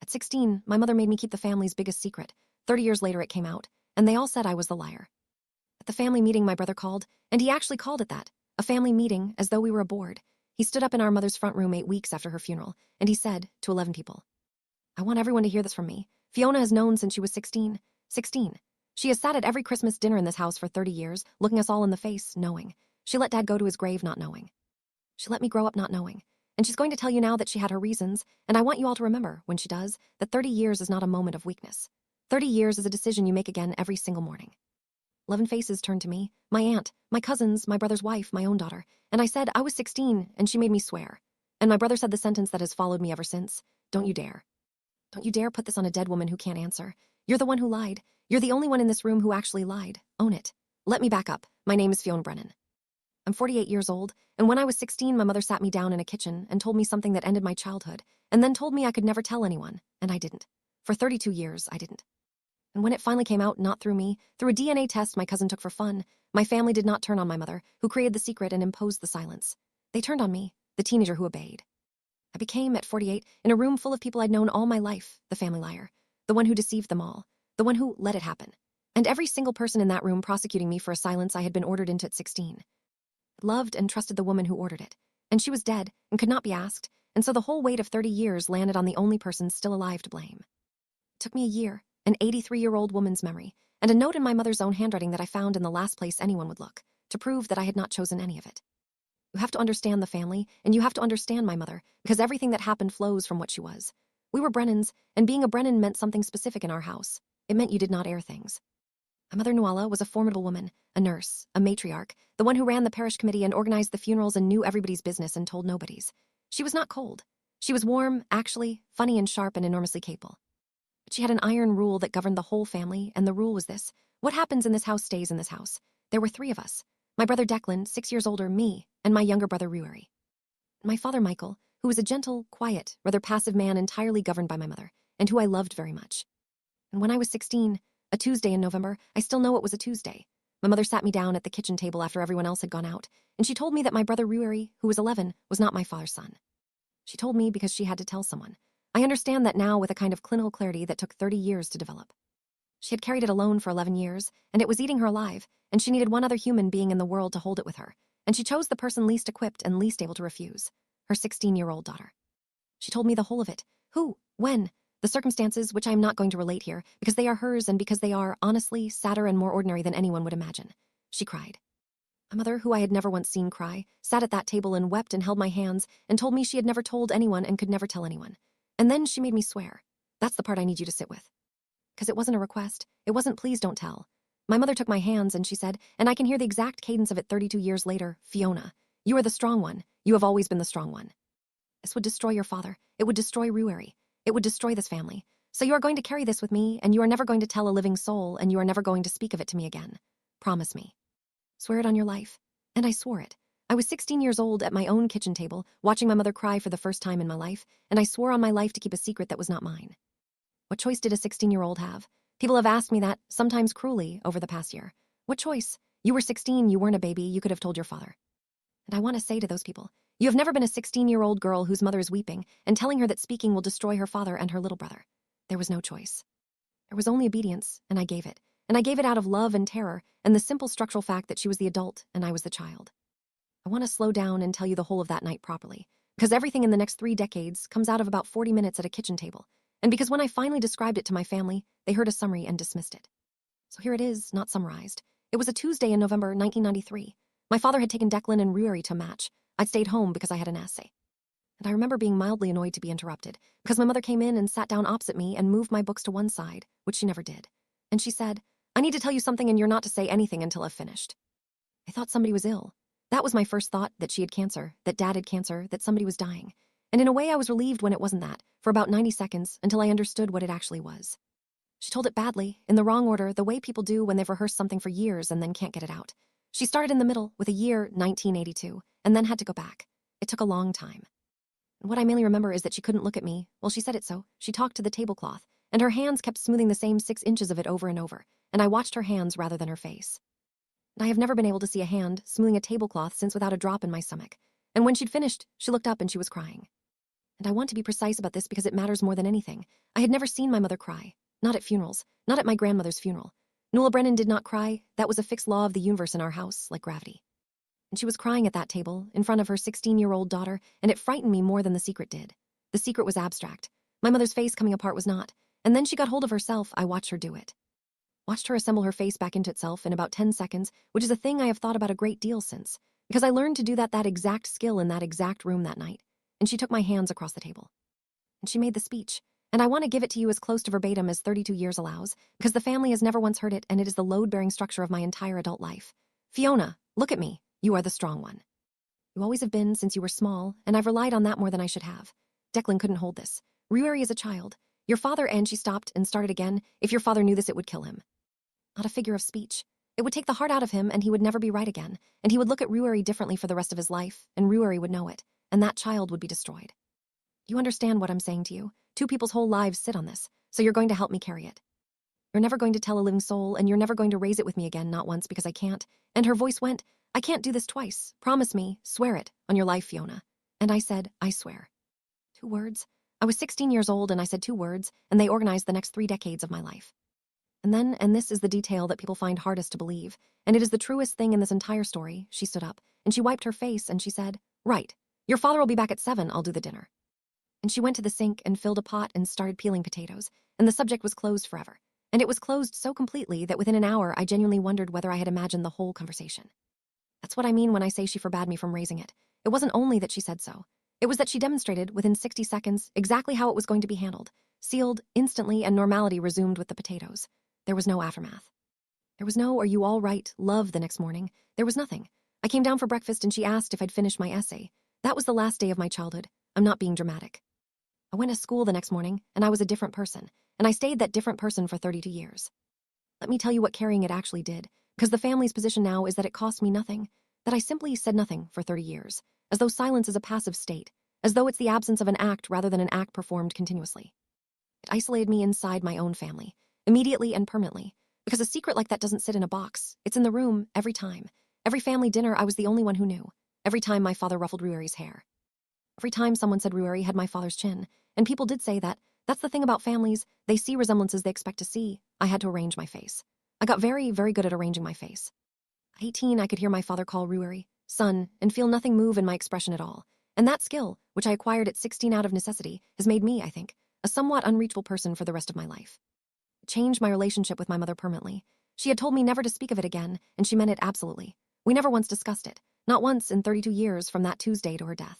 At 16, my mother made me keep the family's biggest secret. 30 years later, it came out, and they all said I was the liar. At the family meeting, my brother called, and he actually called it that, a family meeting, as though we were a board. He stood up in our mother's front room 8 weeks after her funeral, and he said to 11 people, "I want everyone to hear this from me. Fiona has known since she was 16. 16. She has sat at every Christmas dinner in this house for 30 years, looking us all in the face, knowing. She let Dad go to his grave not knowing. She let me grow up not knowing. And she's going to tell you now that she had her reasons, and I want you all to remember, when she does, that 30 years is not a moment of weakness. 30 years is a decision you make again every single morning." 11 faces turned to me, my aunt, my cousins, my brother's wife, my own daughter, and I said I was 16, and she made me swear. And my brother said the sentence that has followed me ever since, "Don't you dare. Don't you dare put this on a dead woman who can't answer. You're the one who lied. You're the only one in this room who actually lied. Own it." Let me back up. My name is Fiona Brennan. I'm 48 years old, and when I was 16, my mother sat me down in a kitchen and told me something that ended my childhood, and then told me I could never tell anyone, and I didn't. For 32 years, I didn't. And when it finally came out, not through me, through a DNA test my cousin took for fun, my family did not turn on my mother, who created the secret and imposed the silence. They turned on me, the teenager who obeyed. I became, at 48, in a room full of people I'd known all my life, the family liar, the one who deceived them all, the one who let it happen, and every single person in that room prosecuting me for a silence I had been ordered into at 16. I loved and trusted the woman who ordered it, and she was dead and could not be asked, and so the whole weight of 30 years landed on the only person still alive to blame. It took me a year, an 83-year-old woman's memory, and a note in my mother's own handwriting that I found in the last place anyone would look, to prove that I had not chosen any of it. You have to understand the family, and you have to understand my mother, because everything that happened flows from what she was. We were Brennans, and being a Brennan meant something specific in our house. It meant you did not air things. My mother, Nuala, was a formidable woman, a nurse, a matriarch, the one who ran the parish committee and organized the funerals and knew everybody's business and told nobody's. She was not cold. She was warm, actually, funny and sharp and enormously capable. But she had an iron rule that governed the whole family, and the rule was this: what happens in this house stays in this house. There were 3 of us. My brother Declan, 6 years older, me, and my younger brother Ruari. My father Michael, who was a gentle, quiet, rather passive man entirely governed by my mother, and who I loved very much. And when I was 16, a Tuesday in November, I still know it was a Tuesday, my mother sat me down at the kitchen table after everyone else had gone out, and she told me that my brother Ruari, who was 11, was not my father's son. She told me because she had to tell someone. I understand that now with a kind of clinical clarity that took 30 years to develop. She had carried it alone for 11 years, and it was eating her alive, and she needed one other human being in the world to hold it with her, and she chose the person least equipped and least able to refuse, her 16-year-old daughter. She told me the whole of it, who, when, the circumstances, which I am not going to relate here, because they are hers and because they are, honestly, sadder and more ordinary than anyone would imagine. She cried. My mother, who I had never once seen cry, sat at that table and wept and held my hands and told me she had never told anyone and could never tell anyone. And then she made me swear. That's the part I need you to sit with. Because it wasn't a request. It wasn't please don't tell. My mother took my hands and she said, and I can hear the exact cadence of it 32 years later, "Fiona, you are the strong one. You have always been the strong one. This would destroy your father. It would destroy Ruari. It would destroy this family. So you are going to carry this with me, and you are never going to tell a living soul, and you are never going to speak of it to me again. Promise me. Swear it on your life." And I swore it. I was 16 years old at my own kitchen table, watching my mother cry for the first time in my life, and I swore on my life to keep a secret that was not mine. What choice did a 16-year-old have? People have asked me that, sometimes cruelly, over the past year. What choice? You were 16, you weren't a baby, you could have told your father. And I want to say to those people, you have never been a 16-year-old girl whose mother is weeping and telling her that speaking will destroy her father and her little brother. There was no choice. There was only obedience, and I gave it. And I gave it out of love and terror, and the simple structural fact that she was the adult and I was the child. I want to slow down and tell you the whole of that night properly, because everything in the next 3 decades comes out of about 40 minutes at a kitchen table, and because when I finally described it to my family, they heard a summary and dismissed it. So here it is, not summarized. It was a Tuesday in November 1993. My father had taken Declan and Ruari to a match. I'd stayed home because I had an essay. And I remember being mildly annoyed to be interrupted, because my mother came in and sat down opposite me and moved my books to one side, which she never did. And she said, "I need to tell you something and you're not to say anything until I've finished." I thought somebody was ill. That was my first thought, that she had cancer, that Dad had cancer, that somebody was dying. And in a way I was relieved when it wasn't that, for about 90 seconds, until I understood what it actually was. She told it badly, in the wrong order, the way people do when they've rehearsed something for years and then can't get it out. She started in the middle, with a year, 1982, and then had to go back. It took a long time. And what I mainly remember is that she couldn't look at me. Well, she said it so. She talked to the tablecloth, and her hands kept smoothing the same 6 inches of it over and over, and I watched her hands rather than her face. And I have never been able to see a hand smoothing a tablecloth since without a drop in my stomach. And when she'd finished, she looked up and she was crying. And I want to be precise about this because it matters more than anything. I had never seen my mother cry. Not at funerals. Not at my grandmother's funeral. Nuala Brennan did not cry. That was a fixed law of the universe in our house, like gravity. And she was crying at that table, in front of her 16-year-old daughter, and it frightened me more than the secret did. The secret was abstract. My mother's face coming apart was not. And then she got hold of herself. I watched her do it. Watched her assemble her face back into itself in about 10 seconds, which is a thing I have thought about a great deal since, because I learned to do that exact skill in that exact room that night. And she took my hands across the table. And she made the speech. And I want to give it to you as close to verbatim as 32 years allows, because the family has never once heard it, and it is the load-bearing structure of my entire adult life. Fiona, look at me. You are the strong one. You always have been since you were small, and I've relied on that more than I should have. Declan couldn't hold this. Ruari is a child. Your father, and she stopped and started again. If your father knew this, it would kill him. Not a figure of speech. It would take the heart out of him, and he would never be right again, and he would look at Ruari differently for the rest of his life, and Ruari would know it, and that child would be destroyed. You understand what I'm saying to you? Two people's whole lives sit on this, so you're going to help me carry it. You're never going to tell a living soul, and you're never going to raise it with me again, not once, because I can't. And her voice went, I can't do this twice. Promise me, swear it, on your life, Fiona. And I said, I swear. 2 words. I was 16 years old, and I said 2 words, and they organized the next 3 decades of my life. And then, and this is the detail that people find hardest to believe, and it is the truest thing in this entire story, she stood up, and she wiped her face, and she said, Right, your father will be back at 7, I'll do the dinner. And she went to the sink and filled a pot and started peeling potatoes, and the subject was closed forever. And it was closed so completely that within an hour I genuinely wondered whether I had imagined the whole conversation. That's what I mean when I say she forbade me from raising it. It wasn't only that she said so. It was that she demonstrated, within 60 seconds, exactly how it was going to be handled, sealed instantly, and normality resumed with the potatoes. There was no aftermath. There was no, are you all right, love the next morning. There was nothing. I came down for breakfast and she asked if I'd finished my essay. That was the last day of my childhood. I'm not being dramatic. I went to school the next morning, and I was a different person, and I stayed that different person for 32 years. Let me tell you what carrying it actually did, because the family's position now is that it cost me nothing, that I simply said nothing for 30 years, as though silence is a passive state, as though it's the absence of an act rather than an act performed continuously. It isolated me inside my own family, immediately and permanently, because a secret like that doesn't sit in a box. It's in the room every time. Every family dinner, I was the only one who knew. Every time my father ruffled Ruari's hair. Every time someone said Ruari had my father's chin, and people did say that. That's the thing about families. They see resemblances they expect to see. I had to arrange my face. I got very, very good at arranging my face. At 18, I could hear my father call Ruari, son, and feel nothing move in my expression at all. And that skill, which I acquired at 16 out of necessity, has made me, I think, a somewhat unreachable person for the rest of my life. It changed my relationship with my mother permanently. She had told me never to speak of it again, and she meant it absolutely. We never once discussed it, not once in 32 years from that Tuesday to her death.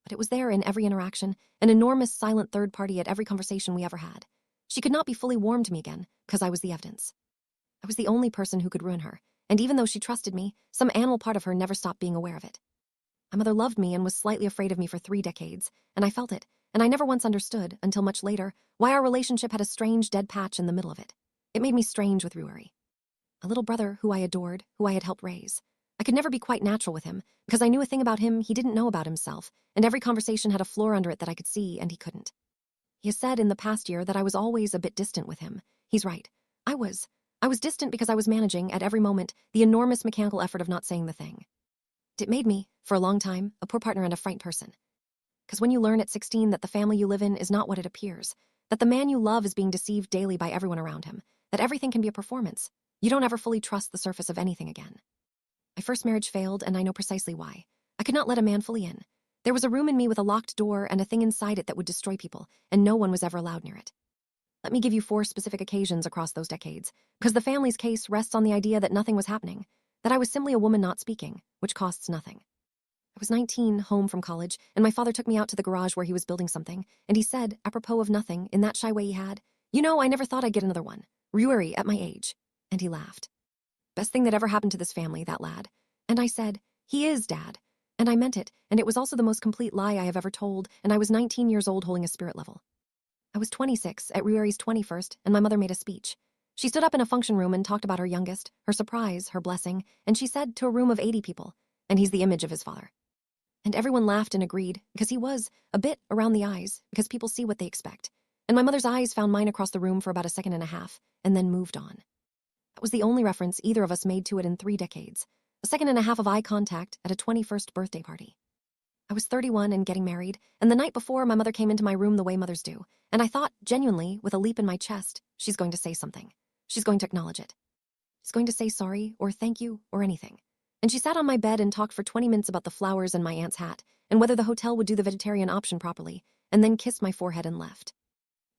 But it was there in every interaction, an enormous silent third party at every conversation we ever had. She could not be fully warm to me again, because I was the evidence. I was the only person who could ruin her, and even though she trusted me, some animal part of her never stopped being aware of it. My mother loved me and was slightly afraid of me for 3 decades, and I felt it, and I never once understood, until much later, why our relationship had a strange dead patch in the middle of it. It made me strange with Ruari. A little brother who I adored, who I had helped raise. I could never be quite natural with him, because I knew a thing about him he didn't know about himself, and every conversation had a floor under it that I could see, and he couldn't. He has said in the past year that I was always a bit distant with him. He's right. I was distant because I was managing, at every moment, the enormous mechanical effort of not saying the thing. It made me, for a long time, a poor partner and a frank person. Because when you learn at 16 that the family you live in is not what it appears, that the man you love is being deceived daily by everyone around him, that everything can be a performance, you don't ever fully trust the surface of anything again. My first marriage failed, and I know precisely why. I could not let a man fully in. There was a room in me with a locked door and a thing inside it that would destroy people, and no one was ever allowed near it. Let me give you 4 specific occasions across those decades, because the family's case rests on the idea that nothing was happening, that I was simply a woman not speaking, which costs nothing. I was 19, home from college, and my father took me out to the garage where he was building something, and he said, apropos of nothing, in that shy way he had, "You know, I never thought I'd get another one. Ruari, at my age." And he laughed. Best thing that ever happened to this family, that lad. And I said, "He is, Dad." And I meant it, and it was also the most complete lie I have ever told, and I was 19 years old holding a spirit level. I was 26 at Ruari's 21st, and my mother made a speech. She stood up in a function room and talked about her youngest, her surprise, her blessing, and she said to a room of 80 people, "And he's the image of his father." And everyone laughed and agreed, because he was a bit around the eyes, because people see what they expect. And my mother's eyes found mine across the room for about a second and a half, and then moved on. That was the only reference either of us made to it in 3 decades. A second and a half of eye contact at a 21st birthday party. I was 31 and getting married, and the night before, my mother came into my room the way mothers do, and I thought, genuinely, with a leap in my chest, she's going to say something. She's going to acknowledge it. She's going to say sorry, or thank you, or anything. And she sat on my bed and talked for 20 minutes about the flowers and my aunt's hat, and whether the hotel would do the vegetarian option properly, and then kissed my forehead and left.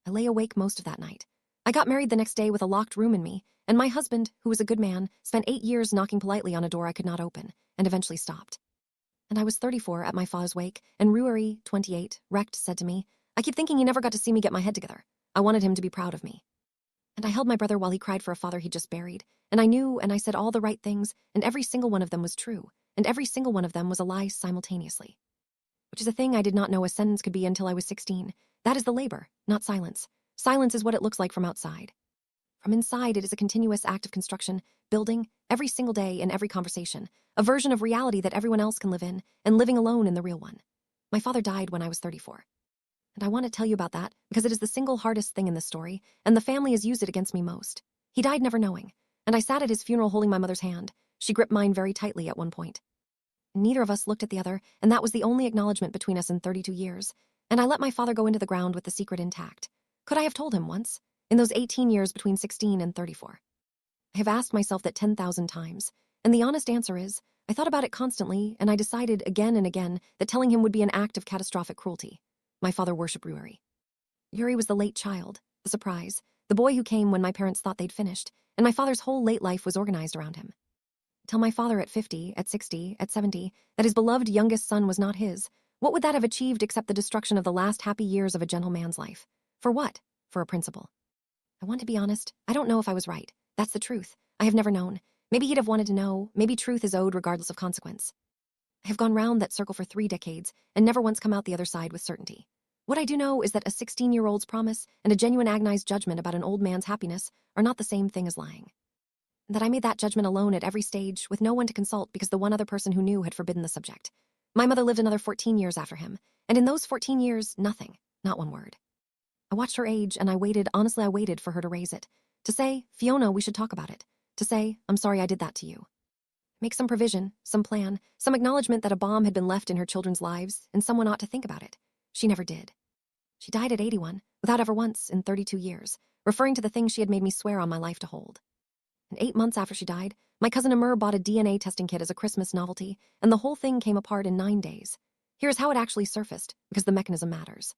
I lay awake most of that night. I got married the next day with a locked room in me, and my husband, who was a good man, spent 8 years knocking politely on a door I could not open, and eventually stopped. And I was 34 at my father's wake, and Ruari, 28, wrecked, said to me, I keep thinking he never got to see me get my head together. I wanted him to be proud of me. And I held my brother while he cried for a father he'd just buried, and I knew and I said all the right things, and every single one of them was true, and every single one of them was a lie simultaneously. Which is a thing I did not know a sentence could be until I was 16. That is the labor, not silence. Silence is what it looks like from outside. From inside, it is a continuous act of construction, building, every single day in every conversation, a version of reality that everyone else can live in, and living alone in the real one. My father died when I was 34. And I want to tell you about that because it is the single hardest thing in this story, and the family has used it against me most. He died never knowing, and I sat at his funeral holding my mother's hand. She gripped mine very tightly at one point. Neither of us looked at the other, and that was the only acknowledgement between us in 32 years, and I let my father go into the ground with the secret intact. Could I have told him once, in those 18 years between 16 and 34? I have asked myself that 10,000 times, and the honest answer is, I thought about it constantly, and I decided again and again that telling him would be an act of catastrophic cruelty. My father worshipped Ruari. Yuri was the late child, the surprise, the boy who came when my parents thought they'd finished, and my father's whole late life was organized around him. Tell my father at 50, at 60, at 70, that his beloved youngest son was not his, what would that have achieved except the destruction of the last happy years of a gentleman's life? For what? For a principle. I want to be honest, I don't know if I was right. That's the truth. I have never known. Maybe he'd have wanted to know. Maybe truth is owed regardless of consequence. I have gone round that circle for 3 decades and never once come out the other side with certainty. What I do know is that a 16-year-old's promise and a genuine agonized judgment about an old man's happiness are not the same thing as lying. And that I made that judgment alone at every stage with no one to consult because the one other person who knew had forbidden the subject. My mother lived another 14 years after him, and in those 14 years, nothing, not one word. I watched her age, and I waited, honestly I waited for her to raise it. To say, Fiona, we should talk about it. To say, I'm sorry I did that to you. Make some provision, some plan, some acknowledgement that a bomb had been left in her children's lives, and someone ought to think about it. She never did. She died at 81, without ever once, in 32 years, referring to the thing she had made me swear on my life to hold. And 8 months after she died, my cousin Amr bought a DNA testing kit as a Christmas novelty, and the whole thing came apart in 9 days. Here's how it actually surfaced, because the mechanism matters.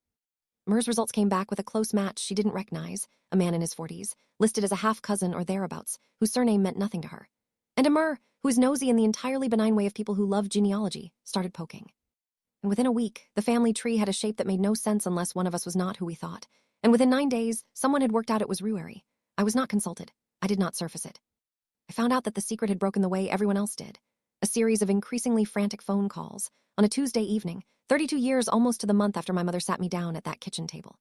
Amr's results came back with a close match she didn't recognize, a man in his 40s, listed as a half-cousin or thereabouts, whose surname meant nothing to her. And Amr, who is nosy in the entirely benign way of people who love genealogy, started poking. And within a week, the family tree had a shape that made no sense unless one of us was not who we thought. And within 9 days, someone had worked out it was Ruari. I was not consulted. I did not surface it. I found out that the secret had broken the way everyone else did. A series of increasingly frantic phone calls, on a Tuesday evening, 32 years almost to the month after my mother sat me down at that kitchen table.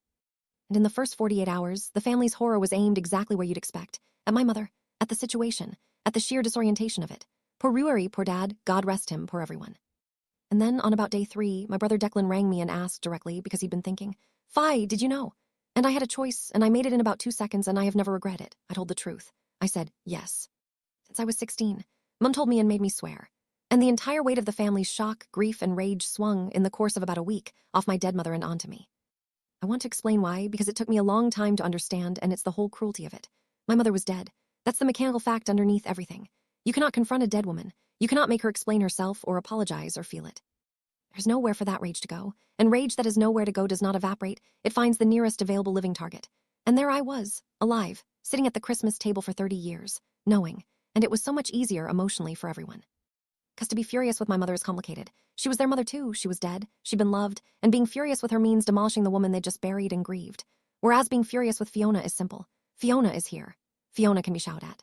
And in the first 48 hours, the family's horror was aimed exactly where you'd expect. At my mother, at the situation, at the sheer disorientation of it. Poor Ruari, poor Dad, God rest him, poor everyone. And then, on about day 3, my brother Declan rang me and asked directly, because he'd been thinking, Fi, did you know? And I had a choice, and I made it in about 2 seconds, and I have never regretted it. I told the truth. I said, yes. Since I was 16, Mum told me and made me swear. And the entire weight of the family's shock, grief, and rage swung, in the course of about a week, off my dead mother and onto me. I want to explain why, because it took me a long time to understand, and it's the whole cruelty of it. My mother was dead. That's the mechanical fact underneath everything. You cannot confront a dead woman. You cannot make her explain herself or apologize or feel it. There's nowhere for that rage to go, and rage that has nowhere to go does not evaporate. It finds the nearest available living target. And there I was, alive, sitting at the Christmas table for 30 years, knowing, and it was so much easier emotionally for everyone. Because to be furious with my mother is complicated. She was their mother too, she was dead, she'd been loved, and being furious with her means demolishing the woman they'd just buried and grieved. Whereas being furious with Fiona is simple. Fiona is here. Fiona can be shouted at.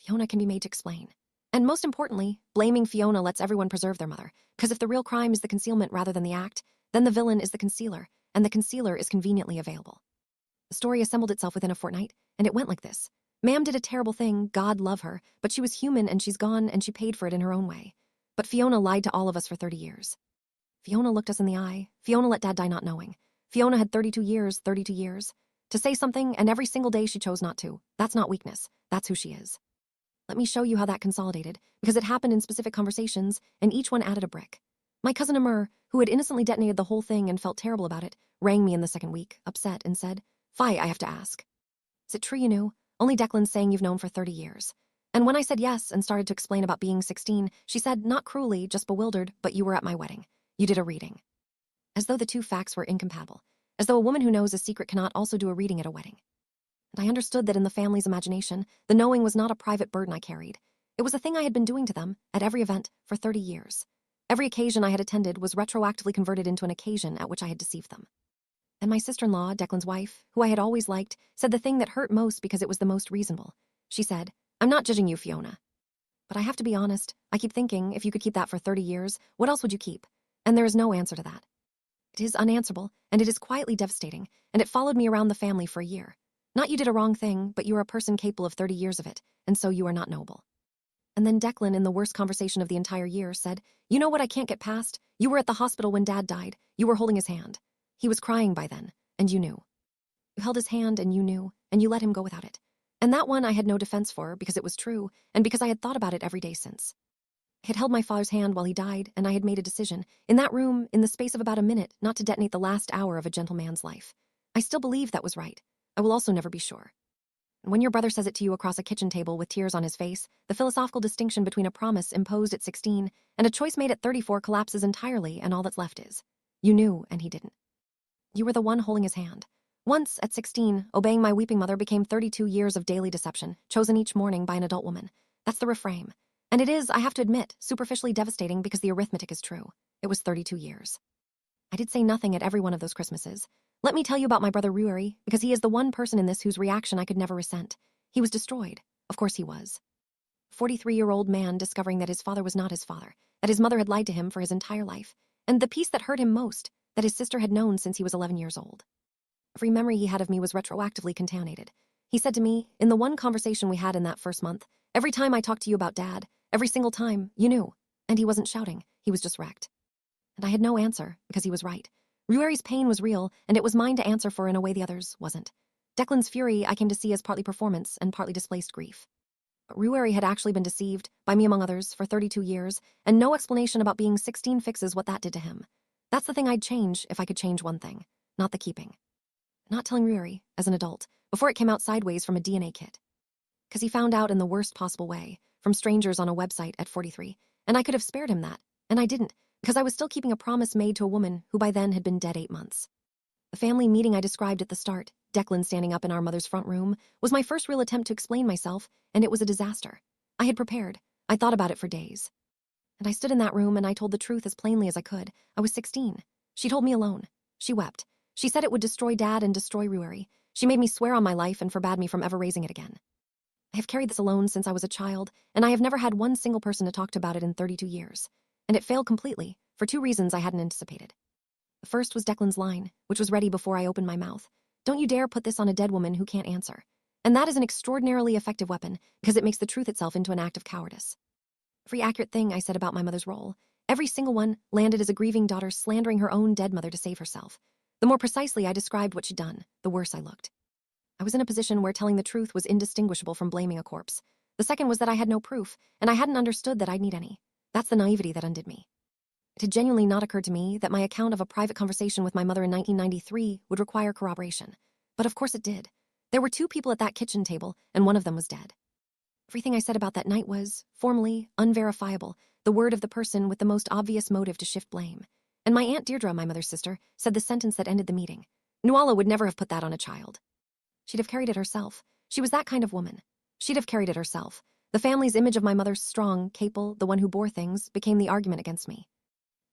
Fiona can be made to explain. And most importantly, blaming Fiona lets everyone preserve their mother, because if the real crime is the concealment rather than the act, then the villain is the concealer, and the concealer is conveniently available. The story assembled itself within a fortnight, and it went like this. Ma'am did a terrible thing, God love her, but she was human and she's gone and she paid for it in her own way. But Fiona lied to all of us for 30 years. Fiona looked us in the eye. Fiona let Dad die not knowing. Fiona had 32 years, 32 years. To say something, and every single day she chose not to. That's not weakness. That's who she is. Let me show you how that consolidated, because it happened in specific conversations, and each one added a brick. My cousin Amur, who had innocently detonated the whole thing and felt terrible about it, rang me in the second week, upset, and said, "Fi, I have to ask. Is it true you knew? Only Declan's saying you've known for 30 years. And when I said yes and started to explain about being 16, she said, not cruelly, just bewildered, but you were at my wedding. You did a reading." As though the two facts were incompatible. As though a woman who knows a secret cannot also do a reading at a wedding. And I understood that in the family's imagination, the knowing was not a private burden I carried. It was a thing I had been doing to them, at every event, for 30 years. Every occasion I had attended was retroactively converted into an occasion at which I had deceived them. And my sister-in-law, Declan's wife, who I had always liked, said the thing that hurt most because it was the most reasonable. She said, "I'm not judging you, Fiona. But I have to be honest, I keep thinking, if you could keep that for 30 years, what else would you keep?" And there is no answer to that. It is unanswerable, and it is quietly devastating, and it followed me around the family for a year. Not you did a wrong thing, but you are a person capable of 30 years of it, and so you are not noble. And then Declan, in the worst conversation of the entire year, said, "You know what I can't get past? You were at the hospital when Dad died. You were holding his hand. He was crying by then, and you knew. You held his hand and you knew, and you let him go without it. And that one I had no defense for because it was true, and because I had thought about it every day since. I had held my father's hand while he died, and I had made a decision, in that room, in the space of about a minute, not to detonate the last hour of a gentleman's life. I still believe that was right. I will also never be sure. And when your brother says it to you across a kitchen table with tears on his face, the philosophical distinction between a promise imposed at 16 and a choice made at 34 collapses entirely, and all that's left is, you knew and he didn't. You were the one holding his hand. Once, at 16, obeying my weeping mother became 32 years of daily deception, chosen each morning by an adult woman. That's the refrain. And it is, I have to admit, superficially devastating because the arithmetic is true. It was 32 years. I did say nothing at every one of those Christmases. Let me tell you about my brother Ruari, because he is the one person in this whose reaction I could never resent. He was destroyed. Of course he was. 43-year-old man discovering that his father was not his father, that his mother had lied to him for his entire life, and the piece that hurt him most, that his sister had known since he was 11 years old. Every memory he had of me was retroactively contaminated. He said to me, in the one conversation we had in that first month, "Every time I talked to you about Dad, every single time, you knew." And he wasn't shouting, he was just wrecked. And I had no answer, because he was right. Ruari's pain was real, and it was mine to answer for in a way the others wasn't. Declan's fury I came to see as partly performance and partly displaced grief. But Ruari had actually been deceived, by me among others, for 32 years, and no explanation about being 16 fixes what that did to him. That's the thing I'd change if I could change one thing, not the keeping. Not telling Ruari, as an adult, before it came out sideways from a DNA kit. Because he found out in the worst possible way, from strangers on a website at 43, and I could have spared him that, and I didn't, because I was still keeping a promise made to a woman who by then had been dead 8 months. The family meeting I described at the start, Declan standing up in our mother's front room, was my first real attempt to explain myself, and it was a disaster. I had prepared. I thought about it for days. And I stood in that room and I told the truth as plainly as I could. I was 16. She told me alone. She wept. She said it would destroy Dad and destroy Ruari. She made me swear on my life and forbade me from ever raising it again. I have carried this alone since I was a child, and I have never had one single person to talk to about it in 32 years. And it failed completely, for 2 reasons I hadn't anticipated. The first was Declan's line, which was ready before I opened my mouth. "Don't you dare put this on a dead woman who can't answer." And that is an extraordinarily effective weapon, because it makes the truth itself into an act of cowardice. Every accurate thing I said about my mother's role, every single one, landed as a grieving daughter slandering her own dead mother to save herself. The more precisely I described what she'd done, the worse I looked. I was in a position where telling the truth was indistinguishable from blaming a corpse. The second was that I had no proof, and I hadn't understood that I'd need any. That's the naivety that undid me. It had genuinely not occurred to me that my account of a private conversation with my mother in 1993 would require corroboration. But of course it did. There were 2 people at that kitchen table, and one of them was dead. Everything I said about that night was, formally, unverifiable, the word of the person with the most obvious motive to shift blame. And my Aunt Deirdre, my mother's sister, said the sentence that ended the meeting. Nuala would never have put that on a child. She'd have carried it herself. She was that kind of woman. She'd have carried it herself. The family's image of my mother strong, capable, the one who bore things, became the argument against me.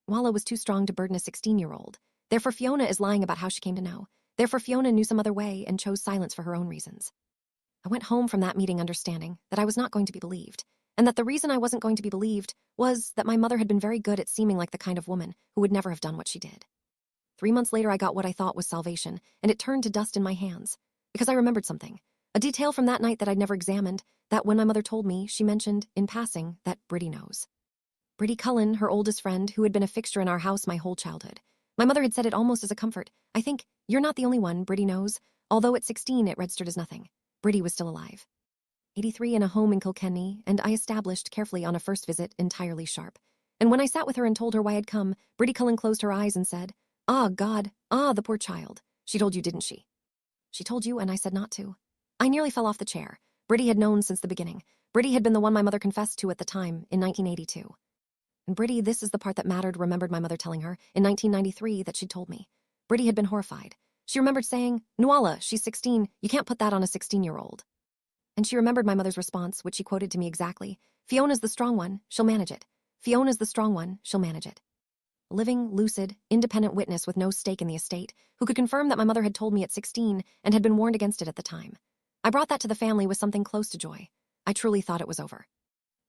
Nuala was too strong to burden a 16-year-old. Therefore Fiona is lying about how she came to know. Therefore Fiona knew some other way and chose silence for her own reasons. I went home from that meeting understanding that I was not going to be believed, and that the reason I wasn't going to be believed was that my mother had been very good at seeming like the kind of woman who would never have done what she did. 3 months later I got what I thought was salvation, and it turned to dust in my hands. Because I remembered something. A detail from that night that I'd never examined, that when my mother told me, she mentioned, in passing, that Bridie knows. Bridie Cullen, her oldest friend, who had been a fixture in our house my whole childhood. My mother had said it almost as a comfort. "I think, you're not the only one, Bridie knows." Although at 16 it registered as nothing. Bridie was still alive. 83 in a home in Kilkenny, and I established, carefully on a first visit, entirely sharp. And when I sat with her and told her why I'd come, Bridie Cullen closed her eyes and said, "Ah, God, ah, the poor child. She told you, didn't she?" "She told you, and I said not to." I nearly fell off the chair. Bridie had known since the beginning. Bridie had been the one my mother confessed to at the time, in 1982. And Bridie, this is the part that mattered, remembered my mother telling her, in 1993, that she'd told me. Bridie had been horrified. She remembered saying, "Nuala, she's 16, you can't put that on a 16-year-old. And she remembered my mother's response, which she quoted to me exactly. "Fiona's the strong one, she'll manage it. Fiona's the strong one, she'll manage it." A living, lucid, independent witness with no stake in the estate, who could confirm that my mother had told me at 16 and had been warned against it at the time. I brought that to the family with something close to joy. I truly thought it was over.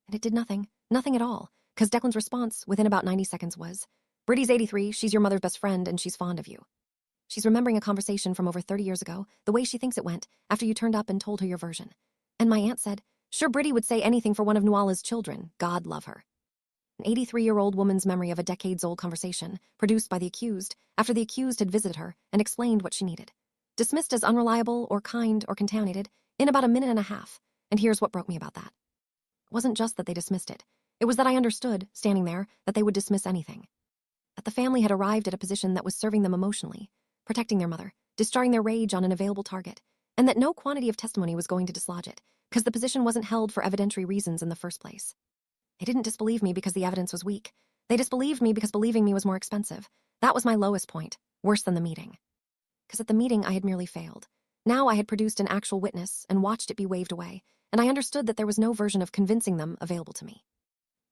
And it did nothing at all, because Declan's response, within about 90 seconds, was, "Bridie's 83, she's your mother's best friend, and she's fond of you. She's remembering a conversation from over 30 years ago, the way she thinks it went, after you turned up and told her your version." And my aunt said, "Sure, Bridie would say anything for one of Nuala's children, God love her." An 83-year-old woman's memory of a decades-old conversation, produced by the accused, after the accused had visited her and explained what she needed. Dismissed as unreliable or kind or contaminated in about a minute and a half, and here's what broke me about that. It wasn't just that they dismissed it. It was that I understood, standing there, that they would dismiss anything. That the family had arrived at a position that was serving them emotionally, protecting their mother, discharging their rage on an available target, and that no quantity of testimony was going to dislodge it, because the position wasn't held for evidentiary reasons in the first place. They didn't disbelieve me because the evidence was weak. They disbelieved me because believing me was more expensive. That was my lowest point, worse than the meeting. Because at the meeting I had merely failed. Now I had produced an actual witness and watched it be waved away, and I understood that there was no version of convincing them available to me.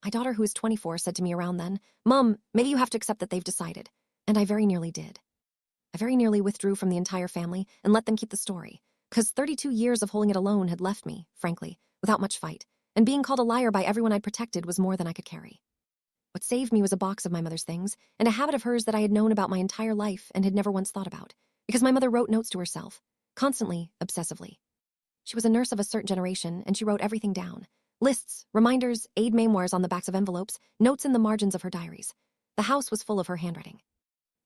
My daughter, who is 24, said to me around then, "Mom, maybe you have to accept that they've decided." And I very nearly did. I very nearly withdrew from the entire family and let them keep the story, because 32 years of holding it alone had left me, frankly, without much fight, and being called a liar by everyone I'd protected was more than I could carry. What saved me was a box of my mother's things, and a habit of hers that I had known about my entire life and had never once thought about, because my mother wrote notes to herself, constantly, obsessively. She was a nurse of a certain generation, and she wrote everything down. Lists, reminders, aid memoirs on the backs of envelopes, notes in the margins of her diaries. The house was full of her handwriting.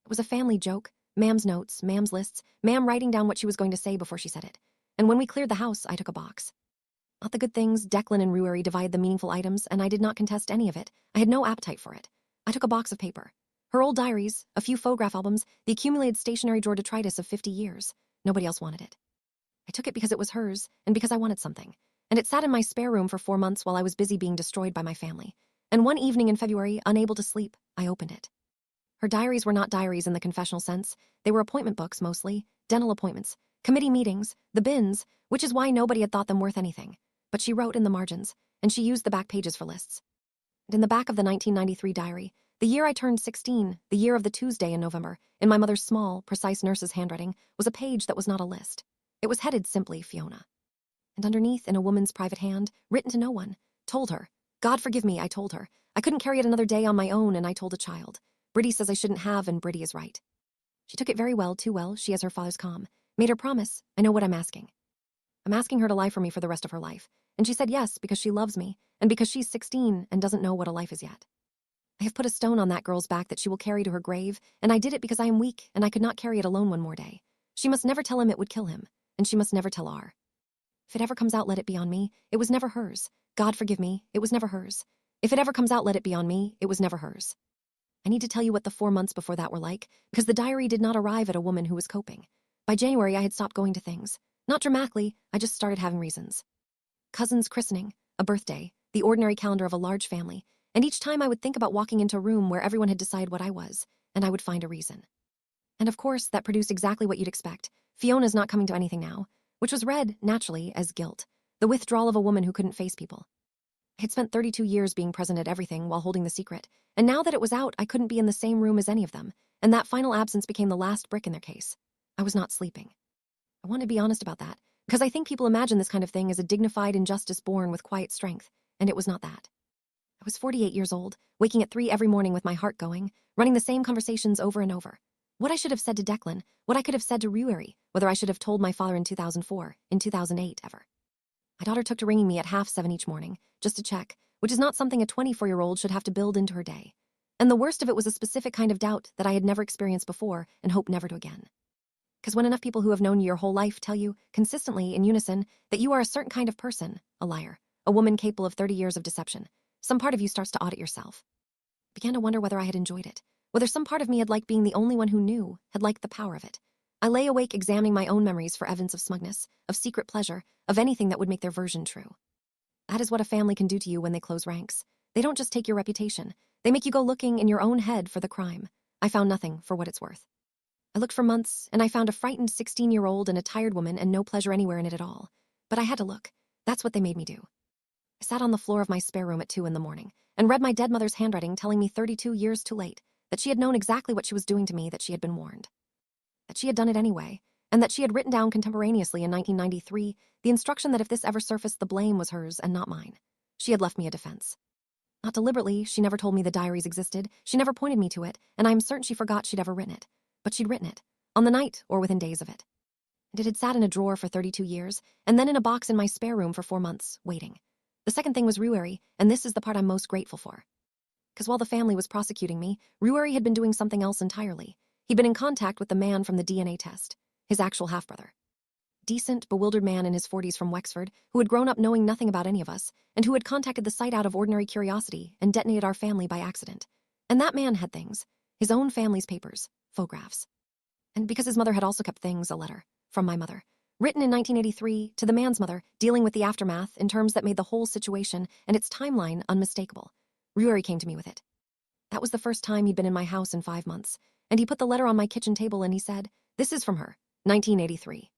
It was a family joke, Ma'am's notes, Ma'am's lists, Ma'am writing down what she was going to say before she said it. And when we cleared the house, I took a box. Not the good things, Declan and Ruari divided the meaningful items, and I did not contest any of it. I had no appetite for it. I took a box of paper. Her old diaries, a few photograph albums, the accumulated stationery drawer detritus of 50 years. Nobody else wanted it. I took it because it was hers, and because I wanted something. And it sat in my spare room for 4 months while I was busy being destroyed by my family. And one evening in February, unable to sleep, I opened it. Her diaries were not diaries in the confessional sense. They were appointment books, mostly, dental appointments, committee meetings, the bins, which is why nobody had thought them worth anything. But she wrote in the margins, and she used the back pages for lists. And in the back of the 1993 diary, the year I turned 16, the year of the Tuesday in November, in my mother's small, precise nurse's handwriting, was a page that was not a list. It was headed simply Fiona. And underneath, in a woman's private hand, written to no one, told her, "God forgive me," I told her. "I couldn't carry it another day on my own, and I told a child. Bridie says I shouldn't have, and Bridie is right." She took it very well, too well, she has her father's calm. Made her promise, I know what I'm asking. I'm asking her to lie for me for the rest of her life. And she said yes, because she loves me, and because she's 16 and doesn't know what a life is yet. I have put a stone on that girl's back that she will carry to her grave, and I did it because I am weak, and I could not carry it alone one more day. She must never tell him it would kill him, and she must never tell R. If it ever comes out, let it be on me. It was never hers. God forgive me, it was never hers. If it ever comes out, let it be on me. It was never hers. I need to tell you what the 4 months before that were like, because the diary did not arrive at a woman who was coping. By January, I had stopped going to things. Not dramatically, I just started having reasons. Cousin's christening, a birthday, the ordinary calendar of a large family, and each time I would think about walking into a room where everyone had decided what I was, and I would find a reason. And of course, that produced exactly what you'd expect. Fiona's not coming to anything now, which was read, naturally, as guilt, the withdrawal of a woman who couldn't face people. I had spent 32 years being present at everything while holding the secret, and now that it was out, I couldn't be in the same room as any of them, and that final absence became the last brick in their case. I was not sleeping. I want to be honest about that, because I think people imagine this kind of thing as a dignified injustice born with quiet strength, and it was not that. I was 48 years old, waking at 3 every morning with my heart going, running the same conversations over and over. What I should have said to Declan, what I could have said to Ruari, whether I should have told my father in 2004, in 2008, ever. My daughter took to ringing me at 6:30 each morning, just to check, which is not something a 24-year-old should have to build into her day. And the worst of it was a specific kind of doubt that I had never experienced before and hope never to again. Because when enough people who have known you your whole life tell you, consistently, in unison, that you are a certain kind of person, a liar, a woman capable of 30 years of deception, some part of you starts to audit yourself. Began to wonder whether I had enjoyed it, whether some part of me had liked being the only one who knew, had liked the power of it. I lay awake examining my own memories for evidence of smugness, of secret pleasure, of anything that would make their version true. That is what a family can do to you when they close ranks. They don't just take your reputation. They make you go looking in your own head for the crime. I found nothing, for what it's worth. I looked for months, and I found a frightened 16-year-old and a tired woman and no pleasure anywhere in it at all. But I had to look. That's what they made me do. I sat on the floor of my spare room at 2 a.m. and read my dead mother's handwriting telling me 32 years too late that she had known exactly what she was doing to me, that she had been warned. That she had done it anyway, and that she had written down contemporaneously in 1993 the instruction that if this ever surfaced, the blame was hers and not mine. She had left me a defense. Not deliberately, she never told me the diaries existed, she never pointed me to it, and I am certain she forgot she'd ever written it. But she'd written it, on the night or within days of it. And it had sat in a drawer for 32 years, and then in a box in my spare room for 4 months, waiting. The second thing was Ruari, and this is the part I'm most grateful for. Because while the family was prosecuting me, Ruari had been doing something else entirely. He'd been in contact with the man from the DNA test, his actual half-brother. Decent, bewildered man in his 40s from Wexford, who had grown up knowing nothing about any of us, and who had contacted the site out of ordinary curiosity and detonated our family by accident. And that man had things, his own family's papers, photographs. And because his mother had also kept things, a letter, from my mother, written in 1983 to the man's mother, dealing with the aftermath in terms that made the whole situation and its timeline unmistakable. Ruari came to me with it. That was the first time he'd been in my house in 5 months, and he put the letter on my kitchen table and he said, "This is from her, 1983.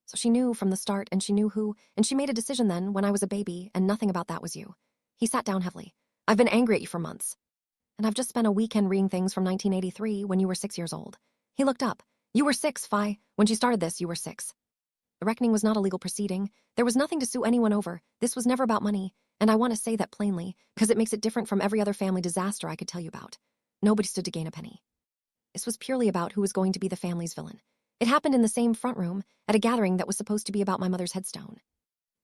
So she knew from the start, and she knew who, and she made a decision then when I was a baby, and nothing about that was you. He sat down heavily. I've been angry at you for months. And I've just spent a weekend reading things from 1983 when you were 6 years old. He looked up. You were 6, Fi. When she started this, you were 6. The reckoning was not a legal proceeding. There was nothing to sue anyone over. This was never about money, and I want to say that plainly, because it makes it different from every other family disaster I could tell you about. Nobody stood to gain a penny. This was purely about who was going to be the family's villain. It happened in the same front room, at a gathering that was supposed to be about my mother's headstone.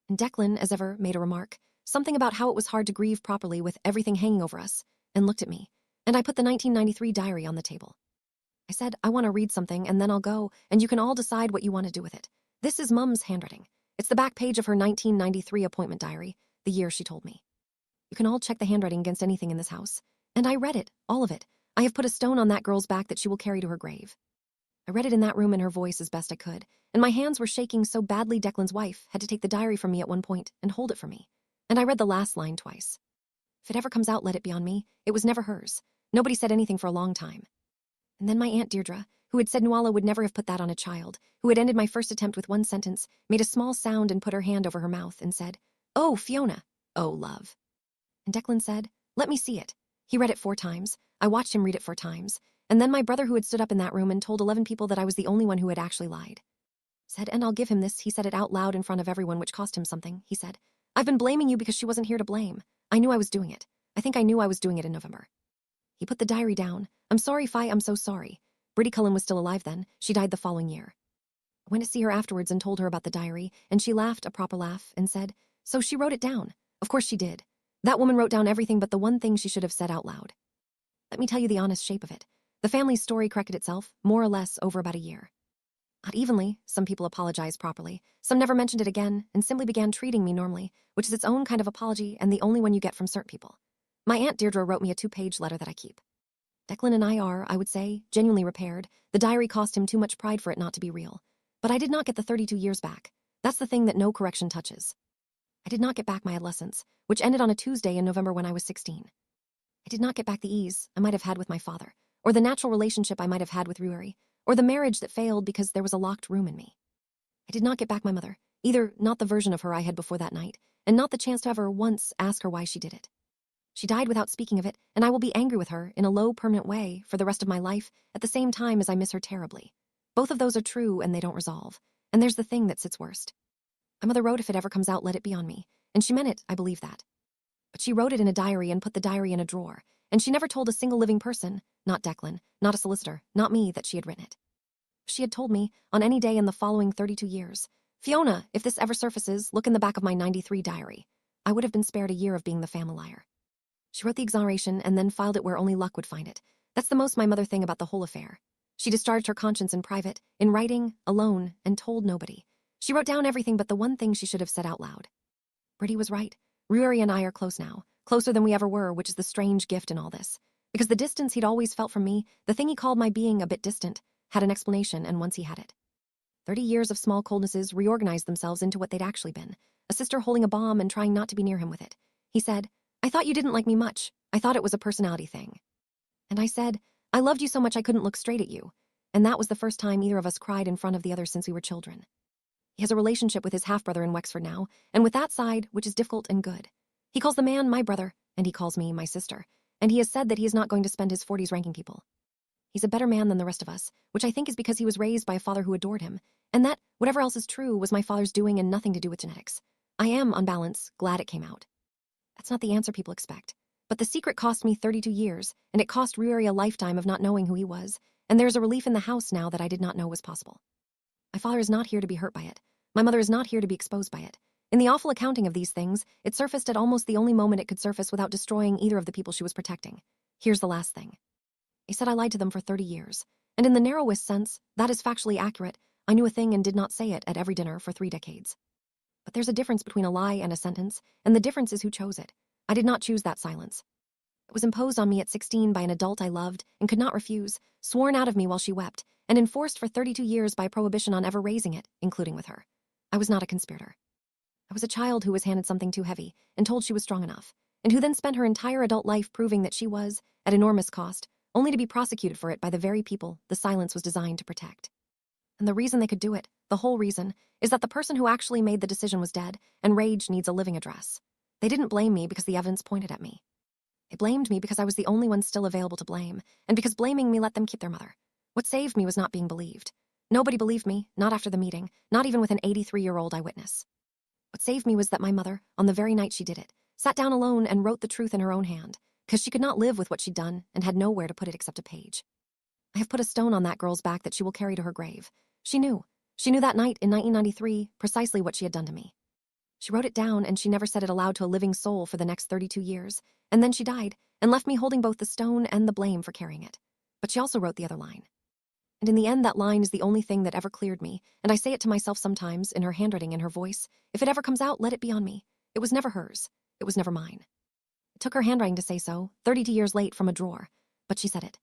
And Declan, as ever, made a remark, something about how it was hard to grieve properly with everything hanging over us, and looked at me, and I put the 1993 diary on the table. I said, I want to read something, and then I'll go, and you can all decide what you want to do with it. This is Mum's handwriting. It's the back page of her 1993 appointment diary, the year she told me. You can all check the handwriting against anything in this house. And I read it, all of it. I have put a stone on that girl's back that she will carry to her grave. I read it in that room in her voice as best I could, and my hands were shaking so badly Declan's wife had to take the diary from me at one point and hold it for me. And I read the last line twice. If it ever comes out, let it be on me. It was never hers. Nobody said anything for a long time. And then my Aunt Deirdre, who had said Nuala would never have put that on a child, who had ended my first attempt with one sentence, made a small sound and put her hand over her mouth and said, "Oh, Fiona. Oh, love." And Declan said, "Let me see it." He read it 4 times. I watched him read it 4 times. And then my brother, who had stood up in that room and told 11 people that I was the only one who had actually lied, said, "And I'll give him this." He said it out loud in front of everyone, which cost him something. He said, "I've been blaming you because she wasn't here to blame. I knew I was doing it. I think I knew I was doing it in November." He put the diary down. "I'm sorry, Fi, I'm so sorry." Bridie Cullen was still alive then. She died the following year. I went to see her afterwards and told her about the diary, and she laughed a proper laugh and said, "So she wrote it down." Of course she did. That woman wrote down everything but the one thing she should have said out loud. Let me tell you the honest shape of it. The family's story corrected itself, more or less, over about a year. Not evenly. Some people apologized properly. Some never mentioned it again and simply began treating me normally, which is its own kind of apology and the only one you get from certain people. My Aunt Deirdre wrote me a 2-page letter that I keep. Declan and I are, I would say, genuinely repaired. The diary cost him too much pride for it not to be real. But I did not get the 32 years back. That's the thing that no correction touches. I did not get back my adolescence, which ended on a Tuesday in November when I was 16. I did not get back the ease I might have had with my father, or the natural relationship I might have had with Ruari, or the marriage that failed because there was a locked room in me. I did not get back my mother, either not the version of her I had before that night, and not the chance to ever once ask her why she did it. She died without speaking of it, and I will be angry with her in a low, permanent way for the rest of my life at the same time as I miss her terribly. Both of those are true and they don't resolve. And there's the thing that sits worst. My mother wrote, "If it ever comes out, let it be on me." And she meant it, I believe that. But she wrote it in a diary and put the diary in a drawer, and she never told a single living person, not Declan, not a solicitor, not me, that she had written it. She had told me, on any day in the following 32 years, "Fiona, if this ever surfaces, look in the back of my 93 diary." I would have been spared a year of being the family liar. She wrote the exoneration and then filed it where only luck would find it. That's the most my mother thing about the whole affair. She discharged her conscience in private, in writing, alone, and told nobody. She wrote down everything but the one thing she should have said out loud. Bridie was right. Ruari and I are close now, closer than we ever were, which is the strange gift in all this. Because the distance he'd always felt from me, the thing he called my being a bit distant, had an explanation, and once he had it. 30 years of small coldnesses reorganized themselves into what they'd actually been, a sister holding a bomb and trying not to be near him with it. He said, "I thought you didn't like me much. I thought it was a personality thing." And I said, "I loved you so much I couldn't look straight at you." And that was the first time either of us cried in front of the other since we were children. He has a relationship with his half-brother in Wexford now, and with that side, which is difficult and good. He calls the man my brother, and he calls me my sister, and he has said that he is not going to spend his 40s ranking people. He's a better man than the rest of us, which I think is because he was raised by a father who adored him, and that, whatever else is true, was my father's doing and nothing to do with genetics. I am, on balance, glad it came out. That's not the answer people expect. But the secret cost me 32 years, and it cost Ruari a lifetime of not knowing who he was, and there's a relief in the house now that I did not know was possible. My father is not here to be hurt by it. My mother is not here to be exposed by it. In the awful accounting of these things, it surfaced at almost the only moment it could surface without destroying either of the people she was protecting. Here's the last thing. I said I lied to them for 30 years, and in the narrowest sense, that is factually accurate. I knew a thing and did not say it at every dinner for 3 decades. But there's a difference between a lie and a sentence, and the difference is who chose it. I did not choose that silence. It was imposed on me at 16 by an adult I loved and could not refuse, sworn out of me while she wept, and enforced for 32 years by prohibition on ever raising it, including with her. I was not a conspirator. I was a child who was handed something too heavy and told she was strong enough, and who then spent her entire adult life proving that she was, at enormous cost, only to be prosecuted for it by the very people the silence was designed to protect. And the reason they could do it, the whole reason, is that the person who actually made the decision was dead, and rage needs a living address. They didn't blame me because the evidence pointed at me. They blamed me because I was the only one still available to blame, and because blaming me let them keep their mother. What saved me was not being believed. Nobody believed me, not after the meeting, not even with an 83-year-old eyewitness. What saved me was that my mother, on the very night she did it, sat down alone and wrote the truth in her own hand, because she could not live with what she'd done and had nowhere to put it except a page. I have put a stone on that girl's back that she will carry to her grave. She knew. She knew that night in 1993 precisely what she had done to me. She wrote it down, and she never said it aloud to a living soul for the next 32 years, and then she died and left me holding both the stone and the blame for carrying it. But she also wrote the other line. And in the end, that line is the only thing that ever cleared me, and I say it to myself sometimes, in her handwriting and her voice. If it ever comes out, let it be on me. It was never hers. It was never mine. It took her handwriting to say so, 32 years late from a drawer, but she said it.